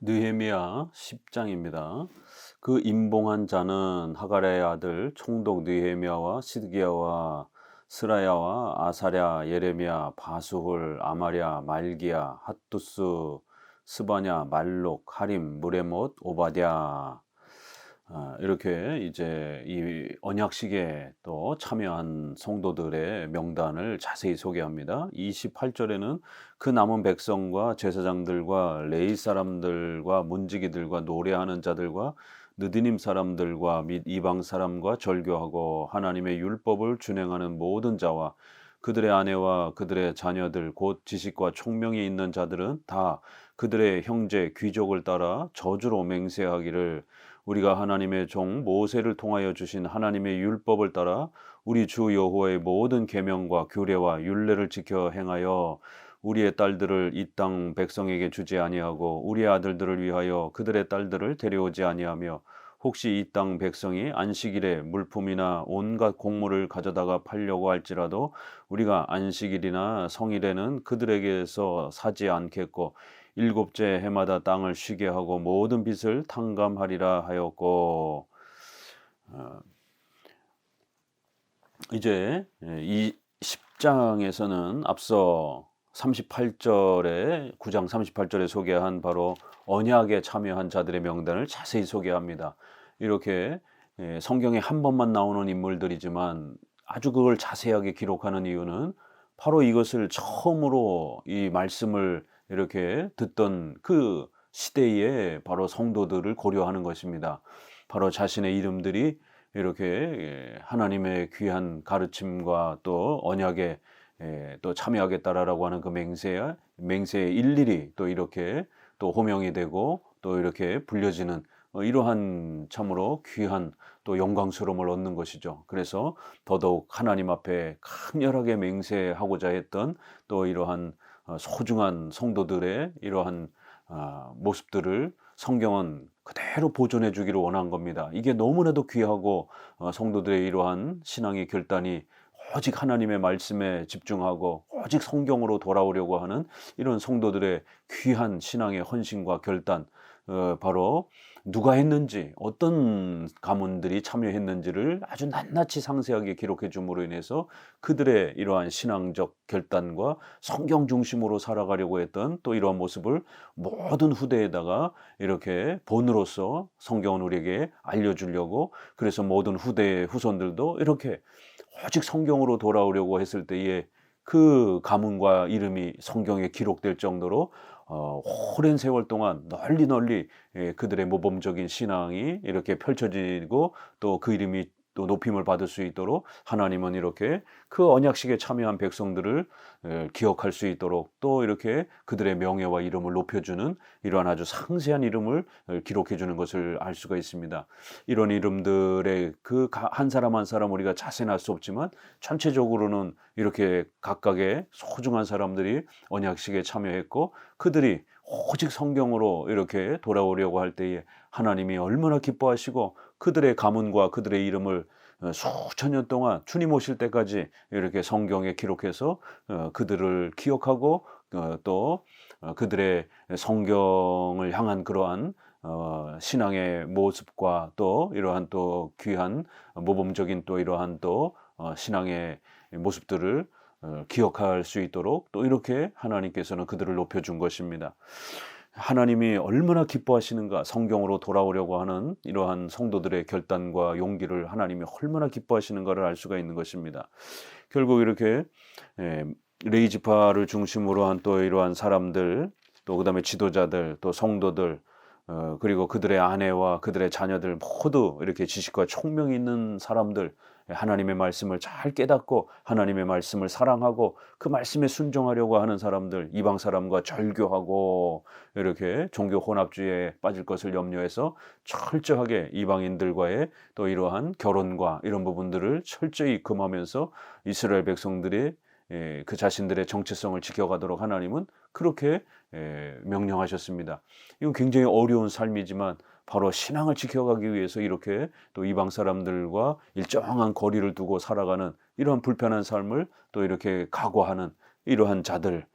느헤미야 10장입니다. 그 임봉한 자는 하갈의 아들 총독 느헤미야와 시드기야와 스라야와 아사랴 예레미야 바수훌 아마랴 말기야 핫두스 스바냐 말록 하림 무레못 오바댜 이렇게 이제 이 언약식에 또 참여한 성도들의 명단을 자세히 소개합니다. 28절에는 그 남은 백성과 제사장들과 레위 사람들과 문지기들과 노래하는 자들과 느디님 사람들과 및 이방 사람과 절교하고 하나님의 율법을 준행하는 모든 자와 그들의 아내와 그들의 자녀들 곧 지식과 총명이 있는 자들은 다 그들의 형제 귀족을 따라 저주로 맹세하기를 우리가 하나님의 종 모세를 통하여 주신 하나님의 율법을 따라 우리 주 여호와의 모든 계명과 규례와 율례를 지켜 행하여 우리의 딸들을 이 땅 백성에게 주지 아니하고 우리의 아들들을 위하여 그들의 딸들을 데려오지 아니하며 혹시 이 땅 백성이 안식일에 물품이나 온갖 곡물을 가져다가 팔려고 할지라도 우리가 안식일이나 성일에는 그들에게서 사지 않겠고 일곱째 해마다 땅을 쉬게 하고 모든 빚을 탕감하리라 하였고 어, 이제 이 10장에서는 앞서 38절에 9장 38절에 소개한 바로 언약에 참여한 자들의 명단을 자세히 소개합니다. 이렇게 성경에 한 번만 나오는 인물들이지만 아주 그걸 자세하게 기록하는 이유는 바로 이것을 처음으로 이 말씀을 이렇게 듣던 그 시대에 바로 성도들을 고려하는 것입니다. 바로 자신의 이름들이 이렇게 하나님의 귀한 가르침과 또 언약에 또 참여하겠다라고 하는 그 맹세에 일일이 또 이렇게 또 호명이 되고 또 이렇게 불려지는 이러한 참으로 귀한 또 영광스러움을 얻는 것이죠. 그래서 더더욱 하나님 앞에 강렬하게 맹세하고자 했던 또 이러한 소중한 성도들의 이러한 모습들을 성경은 그대로 보존해 주기를 원한 겁니다. 이게 너무나도 귀하고 성도들의 이러한 신앙의 결단이 오직 하나님의 말씀에 집중하고 오직 성경으로 돌아오려고 하는 이런 성도들의 귀한 신앙의 헌신과 결단, 바로 누가 했는지 어떤 가문들이 참여했는지를 아주 낱낱이 상세하게 기록해 줌으로 인해서 그들의 이러한 신앙적 결단과 성경 중심으로 살아가려고 했던 또 이러한 모습을 모든 후대에다가 이렇게 본으로서 성경은 우리에게 알려주려고, 그래서 모든 후대의 후손들도 이렇게 오직 성경으로 돌아오려고 했을 때에 그 가문과 이름이 성경에 기록될 정도로 오랜 세월 동안 널리 그들의 모범적인 신앙이 이렇게 펼쳐지고 또 그 이름이 또 높임을 받을 수 있도록 하나님은 이렇게 그 언약식에 참여한 백성들을 기억할 수 있도록 또 이렇게 그들의 명예와 이름을 높여주는 이러한 아주 상세한 이름을 기록해 주는 것을 알 수가 있습니다. 이런 이름들의 그 한 사람 한 사람 우리가 자세히 알 수 없지만 전체적으로는 이렇게 각각의 소중한 사람들이 언약식에 참여했고 그들이 오직 성경으로 이렇게 돌아오려고 할 때에 하나님이 얼마나 기뻐하시고 그들의 가문과 그들의 이름을 수천 년 동안 주님 오실 때까지 이렇게 성경에 기록해서 그들을 기억하고 또 그들의 성경을 향한 그러한 신앙의 모습과 또 이러한 또 귀한 모범적인 또 이러한 또 신앙의 모습들을 기억할 수 있도록 또 이렇게 하나님께서는 그들을 높여준 것입니다. 하나님이 얼마나 기뻐하시는가, 성경으로 돌아오려고 하는 이러한 성도들의 결단과 용기를 하나님이 얼마나 기뻐하시는가를 알 수가 있는 것입니다. 결국 이렇게 레위 지파를 중심으로 한 또 이러한 사람들, 또 그다음에 지도자들, 또 성도들, 그리고 그들의 아내와 그들의 자녀들 모두 이렇게 지식과 총명이 있는 사람들, 하나님의 말씀을 잘 깨닫고 하나님의 말씀을 사랑하고 그 말씀에 순종하려고 하는 사람들, 이방 사람과 절교하고 이렇게 종교 혼합주의에 빠질 것을 염려해서 철저하게 이방인들과의 또 이러한 결혼과 이런 부분들을 철저히 금하면서 이스라엘 백성들이 그 자신들의 정체성을 지켜가도록 하나님은 그렇게 명령하셨습니다. 이건 굉장히 어려운 삶이지만 바로 신앙을 지켜가기 위해서 이렇게 또 이방 사람들과 일정한 거리를 두고 살아가는 이러한 불편한 삶을 또 이렇게 각오하는 이러한 자들,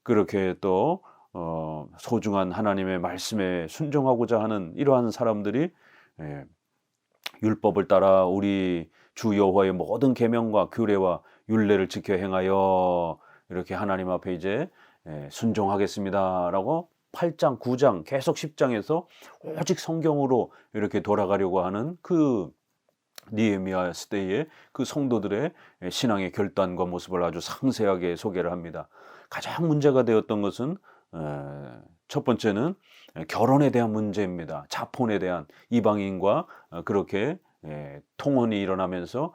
그렇게 또 소중한 하나님의 말씀에 순종하고자 하는 이러한 사람들이 예, 율법을 따라 우리 주 여호와의 모든 계명과 규례와 율례를 지켜 행하여 이렇게 하나님 앞에 이제 순종하겠습니다라고 8장, 9장, 계속 10장에서 오직 성경으로 이렇게 돌아가려고 하는 그 느헤미야 시대의 그 성도들의 신앙의 결단과 모습을 아주 상세하게 소개를 합니다. 가장 문제가 되었던 것은 첫 번째는 결혼에 대한 문제입니다. 자폰에 대한 이방인과 그렇게 통혼이 일어나면서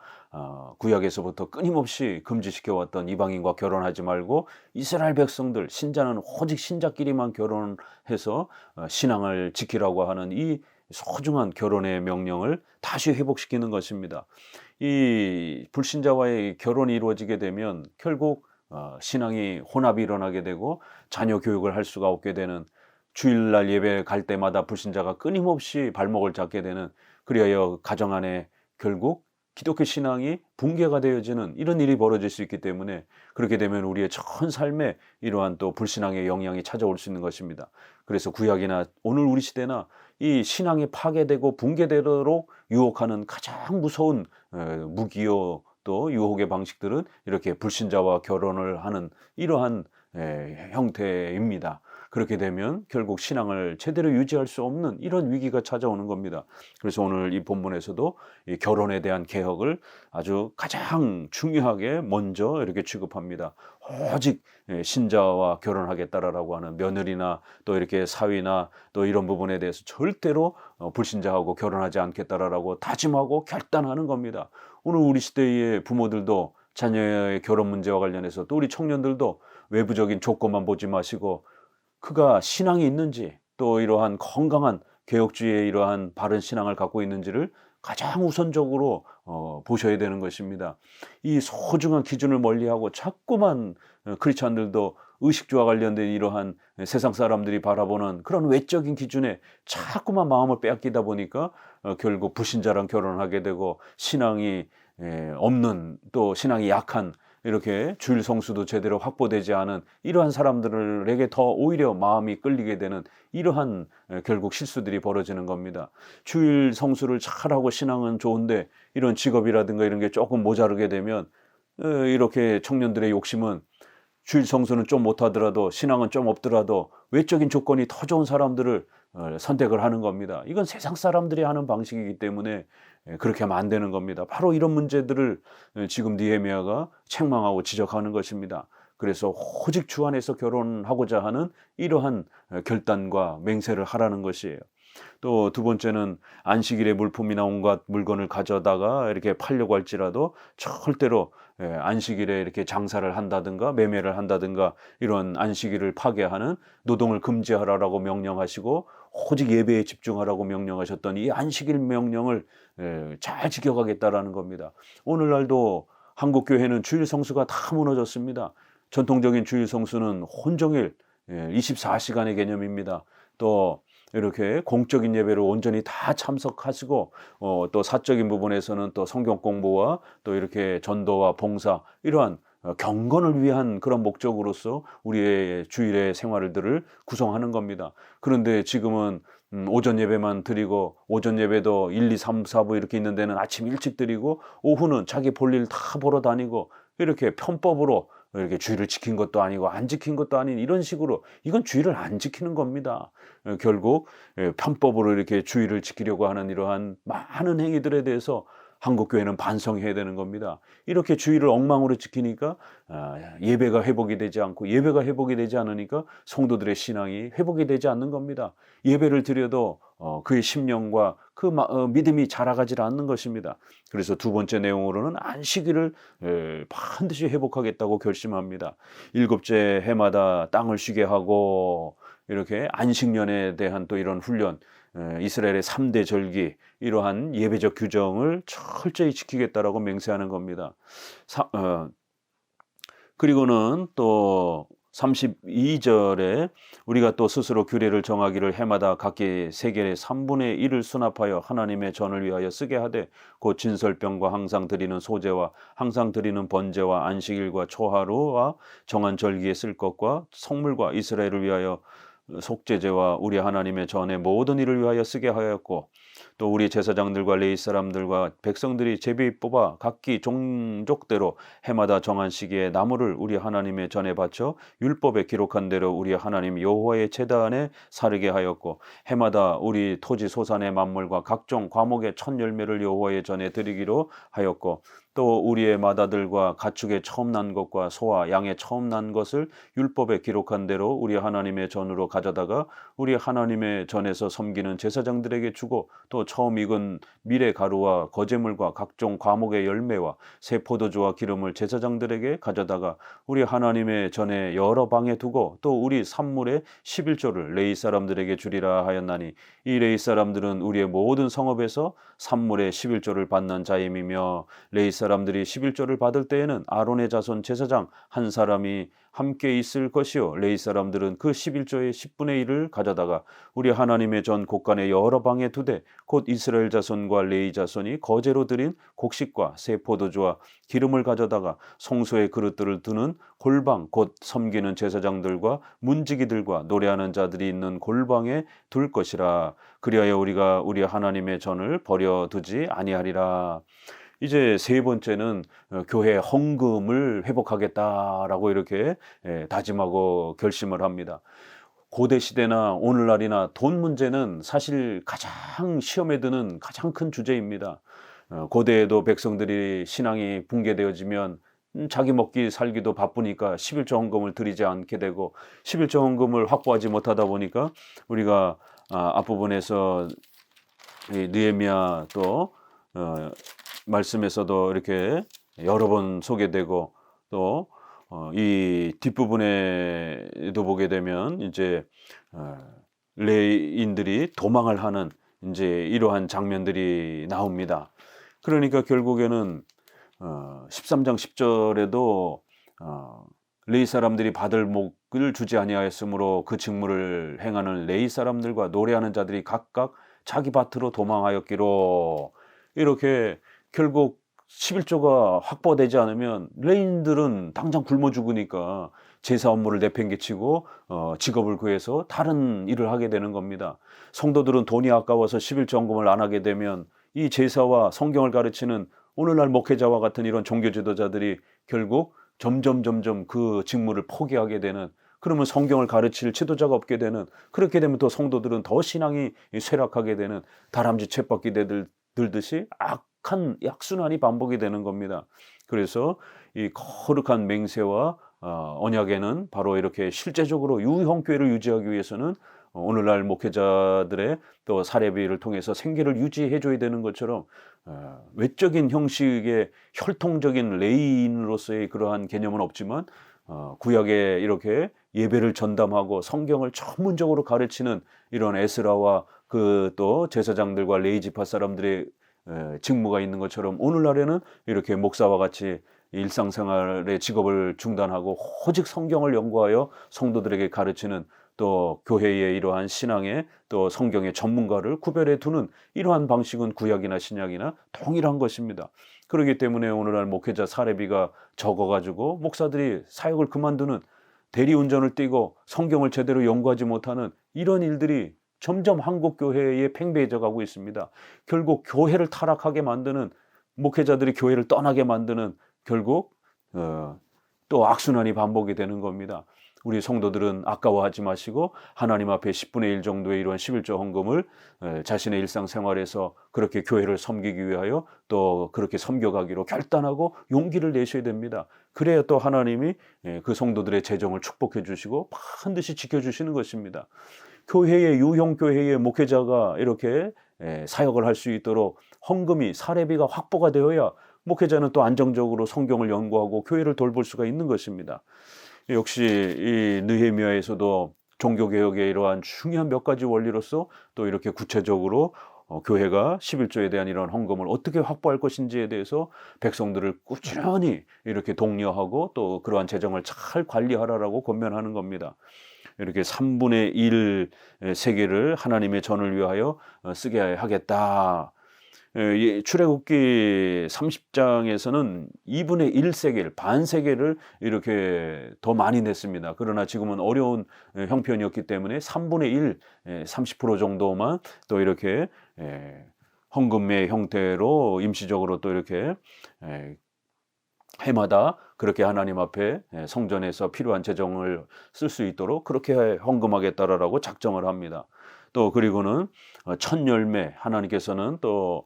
구약에서부터 끊임없이 금지시켜왔던 이방인과 결혼하지 말고 이스라엘 백성들 신자는 오직 신자끼리만 결혼해서 신앙을 지키라고 하는 이 소중한 결혼의 명령을 다시 회복시키는 것입니다. 이 불신자와의 결혼이 이루어지게 되면 결국 신앙이 혼합이 일어나게 되고 자녀 교육을 할 수가 없게 되는, 주일날 예배 갈 때마다 불신자가 끊임없이 발목을 잡게 되는, 그리하여 가정 안에 결국 기독교 신앙이 붕괴가 되어지는 이런 일이 벌어질 수 있기 때문에, 그렇게 되면 우리의 전 삶에 이러한 또 불신앙의 영향이 찾아올 수 있는 것입니다. 그래서 구약이나 오늘 우리 시대나 이 신앙이 파괴되고 붕괴되도록 유혹하는 가장 무서운 무기요 또 유혹의 방식들은 이렇게 불신자와 결혼을 하는 이러한 형태입니다. 그렇게 되면 결국 신앙을 제대로 유지할 수 없는 이런 위기가 찾아오는 겁니다. 그래서 오늘 이 본문에서도 이 결혼에 대한 개혁을 아주 가장 중요하게 먼저 이렇게 취급합니다. 오직 신자와 결혼하겠다라고 하는 며느리나 또 이렇게 사위나 또 이런 부분에 대해서 절대로 불신자하고 결혼하지 않겠다라고 다짐하고 결단하는 겁니다. 오늘 우리 시대의 부모들도 자녀의 결혼 문제와 관련해서, 또 우리 청년들도 외부적인 조건만 보지 마시고 그가 신앙이 있는지, 또 이러한 건강한 개혁주의의 이러한 바른 신앙을 갖고 있는지를 가장 우선적으로 보셔야 되는 것입니다. 이 소중한 기준을 멀리하고 자꾸만 크리스찬들도 의식주와 관련된 이러한 세상 사람들이 바라보는 그런 외적인 기준에 자꾸만 마음을 빼앗기다 보니까 결국 불신자랑 결혼하게 되고, 신앙이 없는, 또 신앙이 약한, 이렇게 주일 성수도 제대로 확보되지 않은 이러한 사람들에게 더 오히려 마음이 끌리게 되는 이러한 결국 실수들이 벌어지는 겁니다. 주일 성수를 잘하고 신앙은 좋은데 이런 직업이라든가 이런 게 조금 모자르게 되면 이렇게 청년들의 욕심은 주일 성수는 좀 못하더라도 신앙은 좀 없더라도 외적인 조건이 더 좋은 사람들을 선택을 하는 겁니다. 이건 세상 사람들이 하는 방식이기 때문에 그렇게 하면 안 되는 겁니다. 바로 이런 문제들을 지금 느헤미야가 책망하고 지적하는 것입니다. 그래서 오직 주 안에서 결혼하고자 하는 이러한 결단과 맹세를 하라는 것이에요. 또 두 번째는 안식일에 물품이나 온갖 물건을 가져다가 이렇게 팔려고 할지라도 절대로 안식일에 이렇게 장사를 한다든가 매매를 한다든가 이런 안식일을 파괴하는 노동을 금지하라고 명령하시고 오직 예배에 집중하라고 명령하셨던 이 안식일 명령을 잘 지켜가겠다라는 겁니다. 오늘날도 한국 교회는 주일 성수가 다 무너졌습니다. 전통적인 주일 성수는 혼종일 24시간의 개념입니다. 또 이렇게 공적인 예배로 온전히 다 참석하시고 또 사적인 부분에서는 또 성경 공부와 또 이렇게 전도와 봉사, 이러한 경건을 위한 그런 목적으로서 우리의 주일의 생활들을 구성하는 겁니다. 그런데 지금은 오전 예배만 드리고, 오전 예배도 1, 2, 3, 4부 이렇게 있는 데는 아침 일찍 드리고 오후는 자기 볼 일 다 보러 다니고, 이렇게 편법으로 이렇게 주일을 지킨 것도 아니고 안 지킨 것도 아닌 이런 식으로, 이건 주일을 안 지키는 겁니다. 결국 편법으로 이렇게 주일을 지키려고 하는 이러한 많은 행위들에 대해서 한국교회는 반성해야 되는 겁니다. 이렇게 주일을 엉망으로 지키니까 예배가 회복이 되지 않고, 예배가 회복이 되지 않으니까 성도들의 신앙이 회복이 되지 않는 겁니다. 예배를 드려도 그의 심령과 그 믿음이 자라가지 않는 것입니다. 그래서 두 번째 내용으로는 안식일을 반드시 회복하겠다고 결심합니다. 7째 해마다 땅을 쉬게 하고, 이렇게 안식년에 대한 또 이런 훈련, 이스라엘의 3대 절기, 이러한 예배적 규정을 철저히 지키겠다라고 맹세하는 겁니다. 그리고는 또 32절에 우리가 또 스스로 규례를 정하기를 해마다 각기 세겔의 3분의 1을 수납하여 하나님의 전을 위하여 쓰게 하되 곧 진설병과 항상 드리는 소제와 항상 드리는 번제와 안식일과 초하루와 정한 절기에 쓸 것과 성물과 이스라엘을 위하여 속죄제와 우리 하나님의 전의 모든 일을 위하여 쓰게 하였고 또 우리 제사장들과 레위 사람들과 백성들이 제비 뽑아 각기 종족대로 해마다 정한 시기에 나무를 우리 하나님의 전에 바쳐 율법에 기록한 대로 우리 하나님 여호와의 제단에 사르게 하였고 해마다 우리 토지 소산의 만물과 각종 과목의 첫 열매를 여호와의 전에 드리기로 하였고 또 우리의 마다들과 가축의 처음 난 것과 소와 양의 처음 난 것을 율법에 기록한 대로 우리 하나님의 전으로 가져다가 우리 하나님의 전에서 섬기는 제사장들에게 주고 또 처음 익은 밀의 가루와 거제물과 각종 과목의 열매와 새 포도주와 기름을 제사장들에게 가져다가 우리 하나님의 전에 여러 방에 두고 또 우리 산물의 11조를 레위 사람들에게 주리라 하였나니 이 레위 사람들은 우리의 모든 성읍에서 산물의 11조를 받는 자임이며 레위 사람들이 11조를 받을 때에는 아론의 자손 제사장 한 사람이 함께 있을 것이요 레위 사람들은 그 11조의 10분의 1을 가져다가 우리 하나님의 전 곳간에 여러 방에 두되 곧 이스라엘 자손과 레위 자손이 거제로 드린 곡식과 새 포도주와 기름을 가져다가 성소의 그릇들을 두는 골방 곧 섬기는 제사장들과 문지기들과 노래하는 자들이 있는 골방에 둘 것이라. 그리하여 우리가 우리 하나님의 전을 버려두지 아니하리라. 이제 세 번째는 교회 헌금을 회복하겠다라고 이렇게 다짐하고 결심을 합니다. 고대 시대나 오늘날이나 돈 문제는 사실 가장 시험에 드는 가장 큰 주제입니다. 고대에도 백성들이 신앙이 붕괴되어지면 자기 먹기 살기도 바쁘니까 11조 헌금을 드리지 않게 되고 11조 헌금을 확보하지 못하다 보니까 우리가 앞부분에서 느헤미야 또 말씀에서도 이렇게 여러 번 소개되고 또 이 뒷부분에도 보게 되면 이제 레인들이 도망을 하는 이제 이러한 장면들이 나옵니다. 그러니까 결국에는 13장 10절에도 레위 사람들이 받을 목을 주지 아니하였으므로 그 직무를 행하는 레위 사람들과 노래하는 자들이 각각 자기 밭으로 도망하였기로 이렇게 결국 11조가 확보되지 않으면 레인들은 당장 굶어 죽으니까 제사 업무를 내팽개치고 직업을 구해서 다른 일을 하게 되는 겁니다. 성도들은 돈이 아까워서 11조 헌금을 안 하게 되면 이 제사와 성경을 가르치는 오늘날 목회자와 같은 이런 종교 지도자들이 결국 점점 그 직무를 포기하게 되는, 그러면 성경을 가르칠 지도자가 없게 되는, 그렇게 되면 또 성도들은 더 신앙이 쇠락하게 되는 다람쥐 쳇바퀴 들듯이 악한 약순환이 반복이 되는 겁니다. 그래서 이 거룩한 맹세와 언약에는 바로 이렇게 실제적으로 유형교회를 유지하기 위해서는 오늘날 목회자들의 또 사례비를 통해서 생계를 유지해 줘야 되는 것처럼 외적인 형식의 혈통적인 레인으로서의 그러한 개념은 없지만 구약에 이렇게 예배를 전담하고 성경을 전문적으로 가르치는 이런 에스라와 그 또 제사장들과 레위 지파 사람들의 직무가 있는 것처럼 오늘날에는 이렇게 목사와 같이 일상생활의 직업을 중단하고 오직 성경을 연구하여 성도들에게 가르치는 또 교회의 이러한 신앙의 또 성경의 전문가를 구별해 두는 이러한 방식은 구약이나 신약이나 동일한 것입니다. 그렇기 때문에 오늘날 목회자 사례비가 적어가지고 목사들이 사역을 그만두는, 대리운전을 띄고 성경을 제대로 연구하지 못하는 이런 일들이 점점 한국 교회에 팽배해져 가고 있습니다. 결국 교회를 타락하게 만드는, 목회자들이 교회를 떠나게 만드는 결국 또 악순환이 반복이 되는 겁니다. 우리 성도들은 아까워하지 마시고 하나님 앞에 10분의 1 정도의 이런 11조 헌금을 자신의 일상생활에서 그렇게 교회를 섬기기 위하여 또 그렇게 섬겨가기로 결단하고 용기를 내셔야 됩니다. 그래야 또 하나님이 그 성도들의 재정을 축복해 주시고 반드시 지켜주시는 것입니다. 교회의 유형교회의 목회자가 이렇게 사역을 할 수 있도록 헌금이, 사례비가 확보가 되어야 목회자는 또 안정적으로 성경을 연구하고 교회를 돌볼 수가 있는 것입니다. 역시 이 느헤미야에서도 종교개혁의 이러한 중요한 몇 가지 원리로서 또 이렇게 구체적으로 교회가 11조에 대한 이런 헌금을 어떻게 확보할 것인지에 대해서 백성들을 꾸준히 이렇게 독려하고 또 그러한 재정을 잘 관리하라라고 권면하는 겁니다. 이렇게 3분의 1 세계를 하나님의 전을 위하여 쓰게 하겠다. 출애굽기 30장에서는 2분의 1 세겔, 반 세겔을 이렇게 더 많이 냈습니다. 그러나 지금은 어려운 형편이었기 때문에 3분의 1, 30% 정도만 또 이렇게 헌금의 형태로 임시적으로 또 이렇게 해마다 그렇게 하나님 앞에 성전에서 필요한 재정을 쓸 수 있도록 그렇게 헌금하겠다라고 작정을 합니다. 또 그리고는 첫 열매, 하나님께서는 또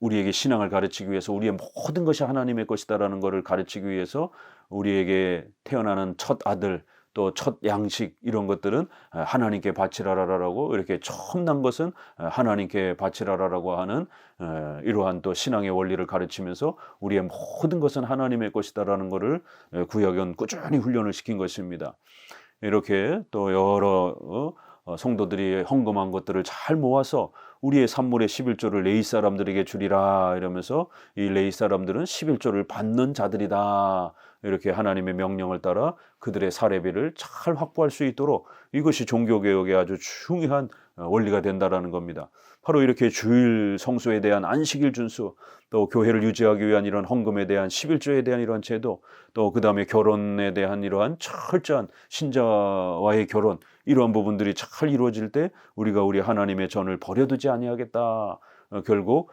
우리에게 신앙을 가르치기 위해서 우리의 모든 것이 하나님의 것이다라는 것을 가르치기 위해서 우리에게 태어나는 첫 아들 또 첫 양식 이런 것들은 하나님께 바치라라라고 이렇게 처음 난 것은 하나님께 바치라라라고 하는 이러한 또 신앙의 원리를 가르치면서 우리의 모든 것은 하나님의 것이다라는 것을 구약은 꾸준히 훈련을 시킨 것입니다. 이렇게 또 여러 성도들이 헌금한 것들을 잘 모아서 우리의 산물의 11조를 레위 사람들에게 주리라 이러면서 이 레위 사람들은 11조를 받는 자들이다. 이렇게 하나님의 명령을 따라 그들의 사례비를 잘 확보할 수 있도록 이것이 종교개혁의 아주 중요한 원리가 된다라는 겁니다. 바로 이렇게 주일 성수에 대한 안식일 준수, 또 교회를 유지하기 위한 이런 헌금에 대한 11조에 대한 이런 제도, 또 그 다음에 결혼에 대한 이러한 철저한 신자와의 결혼, 이러한 부분들이 잘 이루어질 때 우리가 우리 하나님의 전을 버려두지 아니하겠다. 결국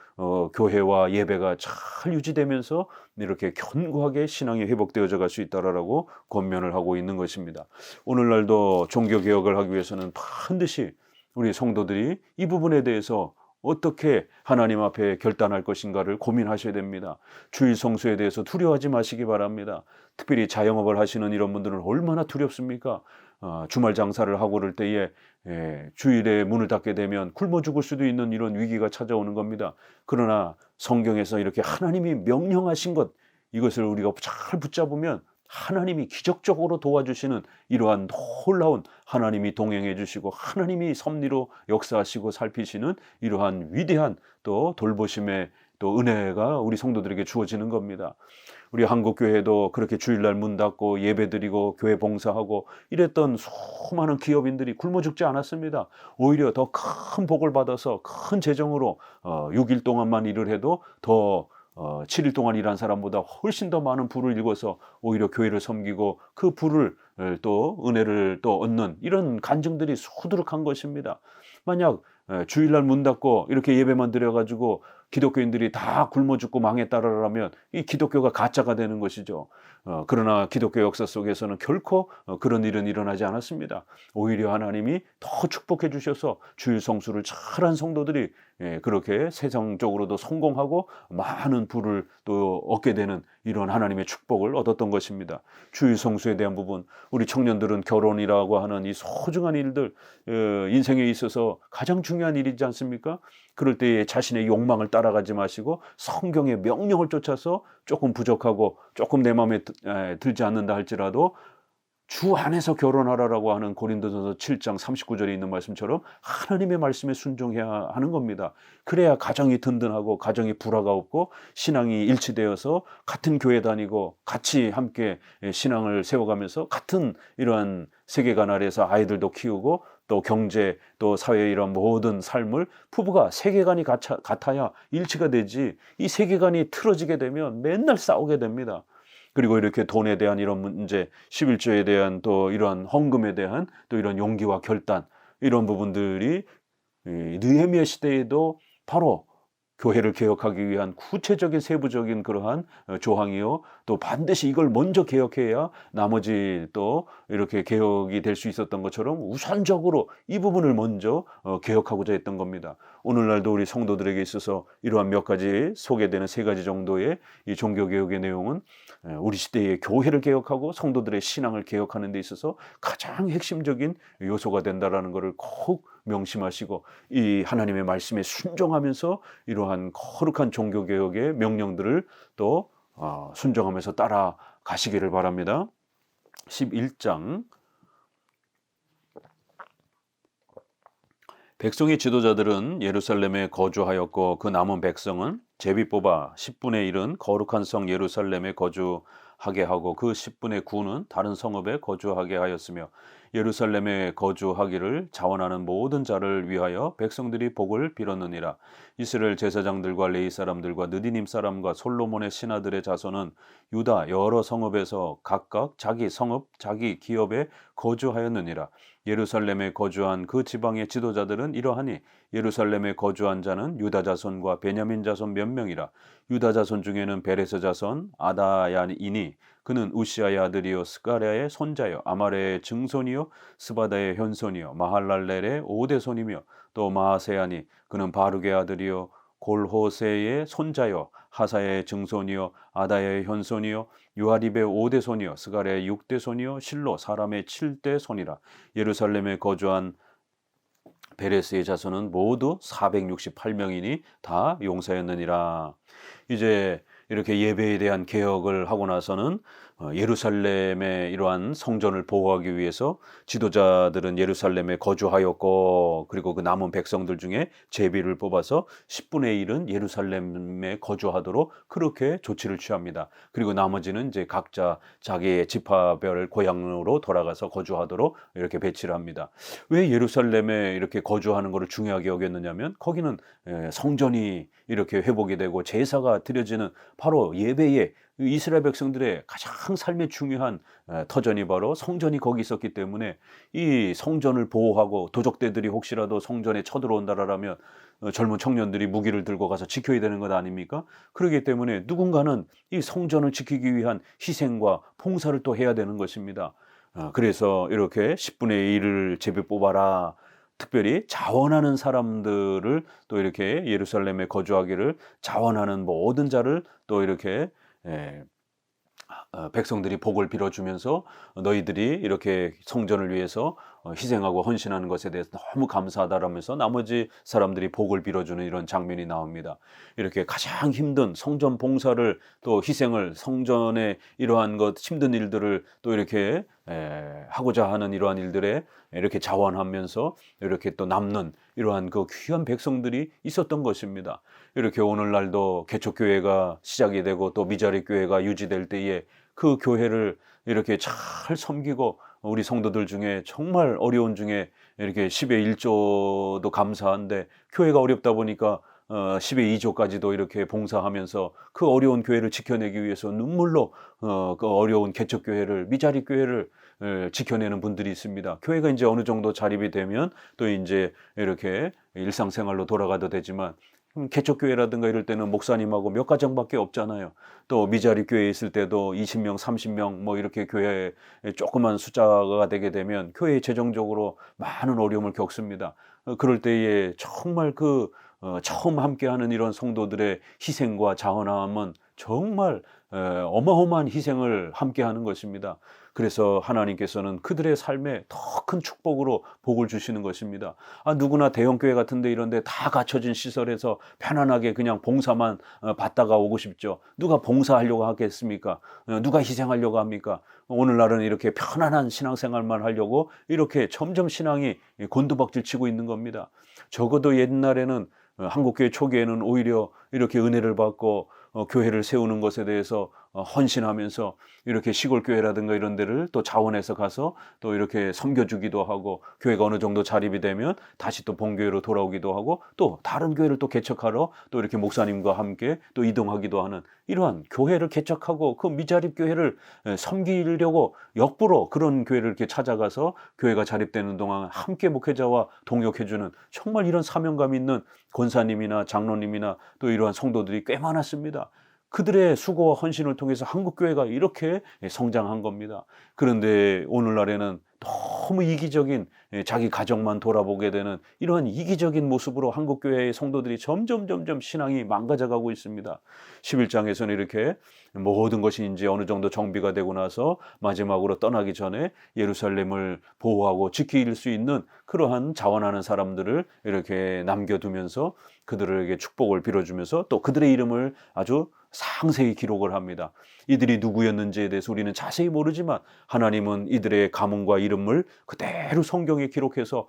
교회와 예배가 잘 유지되면서 이렇게 견고하게 신앙이 회복되어져 갈 수 있다라고 권면을 하고 있는 것입니다. 오늘날도 종교개혁을 하기 위해서는 반드시 우리 성도들이 이 부분에 대해서 어떻게 하나님 앞에 결단할 것인가를 고민하셔야 됩니다. 주일 성수에 대해서 두려워하지 마시기 바랍니다. 특별히 자영업을 하시는 이런 분들은 얼마나 두렵습니까? 주말 장사를 하고 그럴 때에 주일에 문을 닫게 되면 굶어 죽을 수도 있는 이런 위기가 찾아오는 겁니다. 그러나 성경에서 이렇게 하나님이 명령하신 것, 이것을 우리가 잘 붙잡으면 하나님이 기적적으로 도와주시는 이러한 놀라운 하나님이 동행해 주시고 하나님이 섭리로 역사하시고 살피시는 이러한 위대한 또 돌보심의 또 은혜가 우리 성도들에게 주어지는 겁니다. 우리 한국교회도 그렇게 주일날 문 닫고 예배드리고 교회 봉사하고 이랬던 수많은 기업인들이 굶어 죽지 않았습니다. 오히려 더 큰 복을 받아서 큰 재정으로 6일 동안만 일을 해도 더 7일 동안 일한 사람보다 훨씬 더 많은 부를 일궈서 오히려 교회를 섬기고 그 부를 또 은혜를 또 얻는 이런 간증들이 수두룩한 것입니다. 만약 주일날 문 닫고 이렇게 예배만 드려가지고 기독교인들이 다 굶어 죽고 망했다라면 이 기독교가 가짜가 되는 것이죠. 그러나 기독교 역사 속에서는 결코 그런 일은 일어나지 않았습니다. 오히려 하나님이 더 축복해 주셔서 주일 성수를 잘한 성도들이 그렇게 세상적으로도 성공하고 많은 부를 또 얻게 되는 이런 하나님의 축복을 얻었던 것입니다. 주일 성수에 대한 부분, 우리 청년들은 결혼이라고 하는 이 소중한 일들, 인생에 있어서 가장 중요한 일이지 않습니까? 그럴 때에 자신의 욕망을 따라가지 마시고 성경의 명령을 쫓아서 조금 부족하고 조금 내 마음에 들지 않는다 할지라도 주 안에서 결혼하라라고 하는 고린도전서 7장 39절에 있는 말씀처럼 하나님의 말씀에 순종해야 하는 겁니다. 그래야 가정이 든든하고 가정이 불화가 없고 신앙이 일치되어서 같은 교회 다니고 같이 함께 신앙을 세워가면서 같은 이러한 세계관 아래에서 아이들도 키우고 또 경제 또 사회의 이런 모든 삶을 부부가 세계관이 같아야 일치가 되지, 이 세계관이 틀어지게 되면 맨날 싸우게 됩니다. 그리고 이렇게 돈에 대한 이런 문제, 11조에 대한 또 이런 헌금에 대한 또 이런 용기와 결단, 이런 부분들이 느헤미야 시대에도 바로 교회를 개혁하기 위한 구체적인 세부적인 그러한 조항이요, 또 반드시 이걸 먼저 개혁해야 나머지 또 이렇게 개혁이 될 수 있었던 것처럼 우선적으로 이 부분을 먼저 개혁하고자 했던 겁니다. 오늘날도 우리 성도들에게 있어서 이러한 몇 가지 소개되는 세 가지 정도의 이 종교개혁의 내용은 우리 시대의 교회를 개혁하고 성도들의 신앙을 개혁하는 데 있어서 가장 핵심적인 요소가 된다라는 것을 꼭 명심하시고 이 하나님의 말씀에 순종하면서 이러한 거룩한 종교개혁의 명령들을 또 순종하면서 따라가시기를 바랍니다. 11장 백성의 지도자들은 예루살렘에 거주하였고 그 남은 백성은 제비 뽑아 10분의 1은 거룩한 성 예루살렘에 거주하게 하고 그 10분의 9는 다른 성읍에 거주하게 하였으며 예루살렘에 거주하기를 자원하는 모든 자를 위하여 백성들이 복을 빌었느니라. 이스라엘 제사장들과 레위 사람들과 느디님 사람과 솔로몬의 신하들의 자손은 유다 여러 성읍에서 각각 자기 성읍 자기 기업에 거주하였느니라. 예루살렘에 거주한 그 지방의 지도자들은 이러하니 예루살렘에 거주한 자는 유다 자손과 베냐민 자손 몇 명이라. 유다 자손 중에는 베레스 자손 아다야이니 그는 우시아의 아들이요 스가랴의 손자요 아마레의 증손이요 스바다의 현손이요 마할랄렐의 오대손이며 또 마하세야니 그는 바룩의 아들이요 골호세의 손자요 하사의 증손이요 아다의 현손이요 유아립의 5대손이요 스가랴의 6대손이요 실로 사람의 7대손이라. 예루살렘에 거주한 베레스의 자손은 모두 468명이니 다 용사였느니라. 이제 이렇게 예배에 대한 개혁을 하고 나서는 예루살렘의 이러한 성전을 보호하기 위해서 지도자들은 예루살렘에 거주하였고 그리고 그 남은 백성들 중에 제비를 뽑아서 10분의 1은 예루살렘에 거주하도록 그렇게 조치를 취합니다. 그리고 나머지는 이제 각자 자기의 지파별 고향으로 돌아가서 거주하도록 이렇게 배치를 합니다. 왜 예루살렘에 이렇게 거주하는 것을 중요하게 여겼느냐면 거기는 성전이 이렇게 회복이 되고 제사가 드려지는 바로 예배의 이스라엘 백성들의 가장 삶에 중요한 터전이 바로 성전이 거기 있었기 때문에 이 성전을 보호하고 도적대들이 혹시라도 성전에 쳐들어온다라면 젊은 청년들이 무기를 들고 가서 지켜야 되는 것 아닙니까? 그렇기 때문에 누군가는 이 성전을 지키기 위한 희생과 봉사를 또 해야 되는 것입니다. 그래서 이렇게 10분의 1을 제비 뽑아라. 특별히 자원하는 사람들을 또 이렇게 예루살렘에 거주하기를 자원하는 모든 자를 또 이렇게 백성들이 복을 빌어주면서 너희들이 이렇게 성전을 위해서 희생하고 헌신하는 것에 대해서 너무 감사하다라면서 나머지 사람들이 복을 빌어주는 이런 장면이 나옵니다. 이렇게 가장 힘든 성전 봉사를 또 희생을 성전의 이러한 것 힘든 일들을 또 이렇게 하고자 하는 이러한 일들에 이렇게 자원하면서 이렇게 또 남는 이러한 그 귀한 백성들이 있었던 것입니다. 이렇게 오늘날도 개척교회가 시작이 되고 또 미자립교회가 유지될 때에 그 교회를 이렇게 잘 섬기고 우리 성도들 중에 정말 어려운 중에 이렇게 10의 1조도 감사한데 교회가 어렵다 보니까 10의 2조까지도 이렇게 봉사하면서 그 어려운 교회를 지켜내기 위해서 눈물로 그 어려운 개척교회를 미자립교회를 지켜내는 분들이 있습니다. 교회가 이제 어느 정도 자립이 되면 또 이제 이렇게 일상생활로 돌아가도 되지만 개척교회라든가 이럴 때는 목사님하고 몇 가정밖에 없잖아요. 또 미자립교회에 있을 때도 20명, 30명 뭐 이렇게 교회에 조그만 숫자가 되게 되면 교회 재정적으로 많은 어려움을 겪습니다. 그럴 때에 정말 처음 함께하는 이런 성도들의 희생과 자원함은 정말 어마어마한 희생을 함께하는 것입니다. 그래서 하나님께서는 그들의 삶에 더 큰 축복으로 복을 주시는 것입니다. 누구나 대형교회 같은데 이런데 다 갖춰진 시설에서 편안하게 그냥 봉사만 받다가 오고 싶죠. 누가 봉사하려고 하겠습니까? 누가 희생하려고 합니까? 오늘날은 이렇게 편안한 신앙생활만 하려고 이렇게 점점 신앙이 곤두박질 치고 있는 겁니다. 적어도 옛날에는 한국교회 초기에는 오히려 이렇게 은혜를 받고 교회를 세우는 것에 대해서 헌신하면서 이렇게 시골교회라든가 이런 데를 또 자원해서 가서 또 이렇게 섬겨주기도 하고 교회가 어느 정도 자립이 되면 다시 또 본교회로 돌아오기도 하고 또 다른 교회를 또 개척하러 또 이렇게 목사님과 함께 또 이동하기도 하는 이러한 교회를 개척하고 그 미자립 교회를 섬기려고 역부로 그런 교회를 이렇게 찾아가서 교회가 자립되는 동안 함께 목회자와 동역해주는 정말 이런 사명감 있는 권사님이나 장로님이나 또 이러한 성도들이 꽤 많았습니다. 그들의 수고와 헌신을 통해서 한국교회가 이렇게 성장한 겁니다. 그런데 오늘날에는 너무 이기적인 자기 가정만 돌아보게 되는 이러한 이기적인 모습으로 한국교회의 성도들이 점점 신앙이 망가져가고 있습니다. 11장에서는 이렇게 모든 것이 이제 어느 정도 정비가 되고 나서 마지막으로 떠나기 전에 예루살렘을 보호하고 지킬 수 있는 그러한 자원하는 사람들을 이렇게 남겨두면서 그들에게 축복을 빌어주면서 또 그들의 이름을 아주 상세히 기록을 합니다. 이들이 누구였는지에 대해서 우리는 자세히 모르지만 하나님은 이들의 가문과 이름을 그대로 성경에 기록해서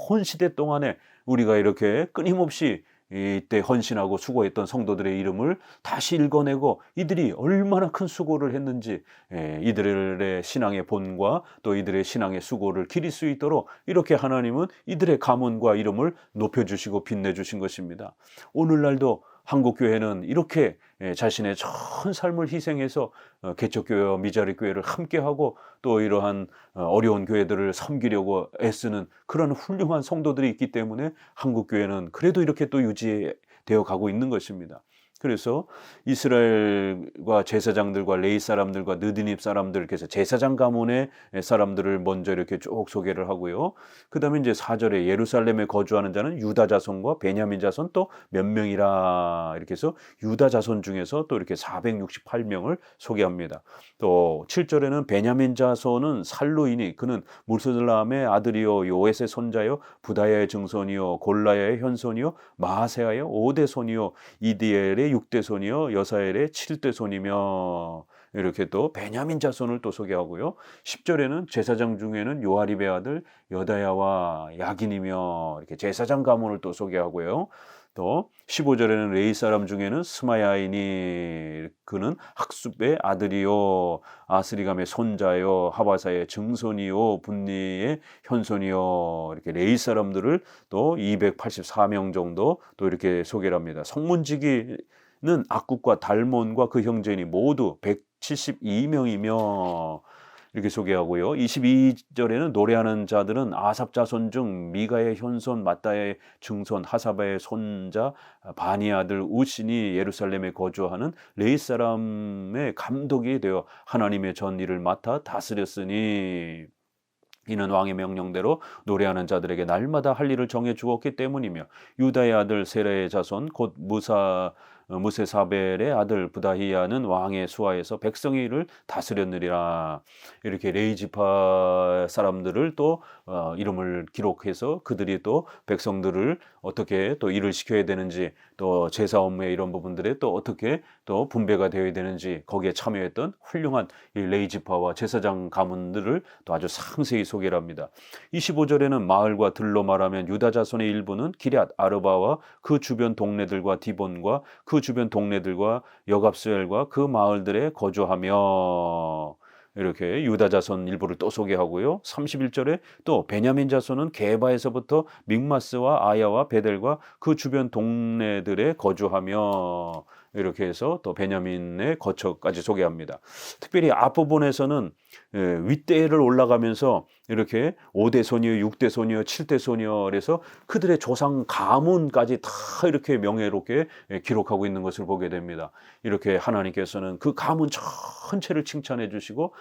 온 시대 동안에 우리가 이렇게 끊임없이 이때 헌신하고 수고했던 성도들의 이름을 다시 읽어내고 이들이 얼마나 큰 수고를 했는지 이들의 신앙의 본과 또 이들의 신앙의 수고를 기릴 수 있도록 이렇게 하나님은 이들의 가문과 이름을 높여주시고 빛내주신 것입니다. 오늘날도 한국교회는 이렇게 자신의 전 삶을 희생해서 개척교회와 미자립교회를 함께하고 또 이러한 어려운 교회들을 섬기려고 애쓰는 그런 훌륭한 성도들이 있기 때문에 한국교회는 그래도 이렇게 또 유지되어 가고 있는 것입니다. 그래서 이스라엘과 제사장들과 레위 사람들과 느디닙 사람들, 그래서 제사장 가문의 사람들을 먼저 이렇게 쭉 소개를 하고요. 그 다음에 이제 4절에 예루살렘에 거주하는 자는 유다 자손과 베냐민 자손 또 몇 명이라 이렇게 해서 유다 자손 중에서 또 이렇게 468명을 소개합니다. 또 7절에는 베냐민 자손은 살루이니 그는 무슬람의 아들이요 요엣의 손자요 부다야의 증손이요 골라야의 현손이요 마아세아의 5대 손이요 이디엘의 6대 손이요 여사엘의 7대 손이며 이렇게 또 베냐민 자손을 또 소개하고요. 10절에는 제사장 중에는 요아립의 아들 여다야와 야긴이며 이렇게 제사장 가문을 또 소개하고요. 또 15절에는 레위 사람 중에는 스마야이니 그는 학습의 아들이요 아스리감의 손자요 하바사의 증손이요 분니의 현손이요 이렇게 레위 사람들을 또 284명 정도 또 이렇게 소개를 합니다. 성문지기는 악국과 달몬과 그 형제니 모두 172명이며 이렇게 소개하고요. 22절에는 노래하는 자들은 아삽 자손 중 미가의 현손 마따의 증손 하사바의 손자 바니 아들 우신이 예루살렘에 거주하는 레위 사람의 감독이 되어 하나님의 전 일을 맡아 다스렸으니 이는 왕의 명령대로 노래하는 자들에게 날마다 할 일을 정해 주었기 때문이며 유다의 아들 세라의 자손 곧 무세사벨의 아들 부다히야는 왕의 수하에서 백성의 일을 다스렸느리라. 이렇게 레이지파 사람들을 또 이름을 기록해서 그들이 또 백성들을 어떻게 또 일을 시켜야 되는지 또 제사 업무의 이런 부분들에 또 어떻게 또 분배가 되어야 되는지 거기에 참여했던 훌륭한 이 레이지파와 제사장 가문들을 또 아주 상세히 소개를 합니다. 25절에는 마을과 들로 말하면 유다 자손의 일부는 기럇 아르바와 그 주변 동네들과 디본과 그 주변 동네들과 여갑스엘과 그 마을들에 거주하며 이렇게 유다 자손 일부를 또 소개하고요. 31절에 또 베냐민 자손은 게바에서부터 믹마스와 아야와 베델과 그 주변 동네들에 거주하며 이렇게 해서 또 베냐민의 거처까지 소개합니다. 특별히 앞부분에서는 윗대를 올라가면서 이렇게 5대 소녀, 6대 소녀, 7대 소녀 그래서 그들의 조상 가문까지 다 이렇게 명예롭게 기록하고 있는 것을 보게 됩니다. 이렇게 하나님께서는 그 가문 전체를 칭찬해 주시고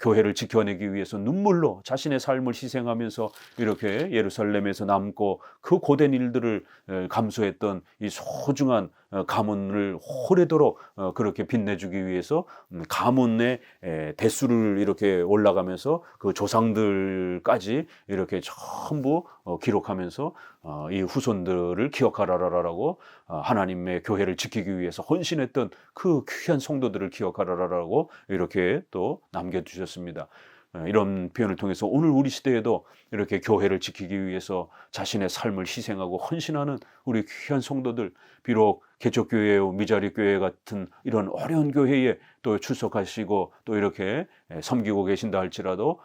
교회를 지켜내기 위해서 눈물로 자신의 삶을 희생하면서 이렇게 예루살렘에서 남고 그 고된 일들을 감수했던 이 소중한 가문을 오래도록 그렇게 빛내주기 위해서 가문의 대수를 이렇게 올라가면서 그 조상들까지 이렇게 전부 기록하면서 이 후손들을 기억하라라고 하나님의 교회를 지키기 위해서 헌신했던 그 귀한 성도들을 기억하라라고 이렇게 또 남겨주셨습니다. 이런 표현을 통해서 오늘 우리 시대에도 이렇게 교회를 지키기 위해서 자신의 삶을 희생하고 헌신하는 우리 귀한 성도들, 비록 개척교회, 미자립교회 같은 이런 어려운 교회에 또 출석하시고 또 이렇게 섬기고 계신다 할지라도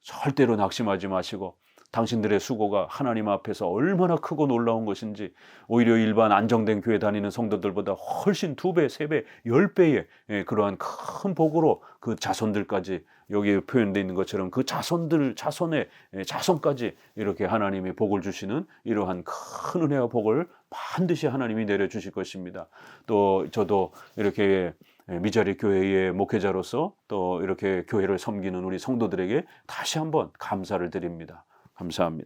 절대로 낙심하지 마시고 당신들의 수고가 하나님 앞에서 얼마나 크고 놀라운 것인지 오히려 일반 안정된 교회 다니는 성도들보다 훨씬 2배, 3배, 10배의 그러한 큰 복으로 그 자손들까지 여기에 표현되어 있는 것처럼 그 자손의 자손까지 이렇게 하나님이 복을 주시는 이러한 큰 은혜와 복을 반드시 하나님이 내려주실 것입니다. 또 저도 이렇게 미자립 교회의 목회자로서 또 이렇게 교회를 섬기는 우리 성도들에게 다시 한번 감사를 드립니다. 감사합니다.